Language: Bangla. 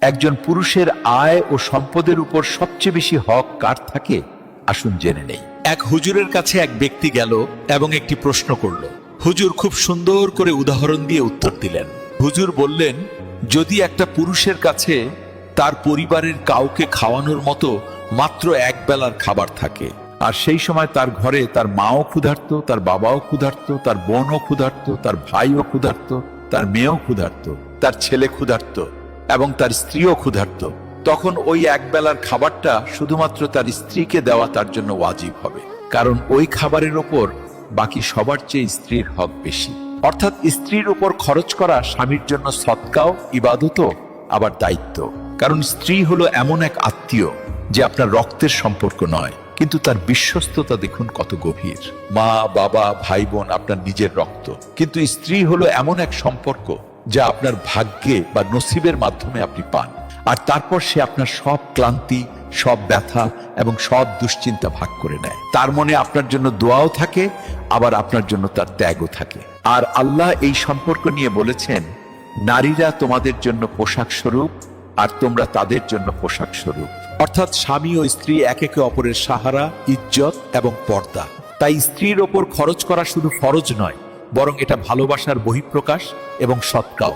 একজন পুরুষের আয় ও সম্পদের উপর সবচেয়ে বেশি হক কার থাকে? আসুন জেনে নেই। এক হুজুরের কাছে এক ব্যক্তি গেল এবং একটি প্রশ্ন করল। হুজুর খুব সুন্দর করে উদাহরণ দিয়ে উত্তর দিলেন। হুজুর বললেন, যদি একটা পুরুষের কাছে তার পরিবারের কাউকে খাওয়ানোর মতো মাত্র এক বেলার খাবার থাকে, আর সেই সময় তার ঘরে তার মাও ক্ষুধার্ত, তার বাবাও ক্ষুধার্ত, তার বোনও ক্ষুধার্ত, তার ভাইও ক্ষুধার্ত, তার মেয়েও ক্ষুধার্ত, তার ছেলে ক্ষুধার্ত এবং তার স্ত্রীও ক্ষুধার্ত, তখন ওই এক বেলার খাবারটা শুধুমাত্র তার স্ত্রীকে দেওয়া তার জন্য ওয়াজিব হবে, কারণ ওই খাবারের ওপর বাকি সবার চেয়ে স্ত্রীর হক বেশি। অর্থাৎ স্ত্রীর উপর খরচ করা স্বামীর জন্য সদকাও, ইবাদতও, আবার দায়িত্ব। কারণ স্ত্রী হলো এমন এক আত্মীয় যে আপনার রক্তের সম্পর্ক নয়, কিন্তু তার বিশ্বস্ততা দেখুন কত গভীর। মা, বাবা, ভাই বোন আপনার নিজের রক্ত, কিন্তু স্ত্রী হলো এমন এক সম্পর্ক যা আপনার ভাগ্যে বা নসিবের মাধ্যমে আপনি পান। আর তারপর সে আপনার সব ক্লান্তি, সব ব্যথা এবং সব দুশ্চিন্তা ভাগ করে নেয়। তার মনে আপনার জন্য দোয়াও থাকে, আবার আপনার জন্য তার ত্যাগও থাকে। আর আল্লাহ এই সম্পর্ক নিয়ে বলেছেন, নারীরা তোমাদের জন্য পোশাক স্বরূপ আর তোমরা তাদের জন্য পোশাক স্বরূপ। অর্থাৎ স্বামী ও স্ত্রী একে অপরের সাহারা, ইজ্জত এবং পর্দা। তাই স্ত্রীর ওপর খরচ করা শুধু ফরজ নয়, বরং এটা ভালোবাসার বহিঃপ্রকাশ এবং সৎকাও।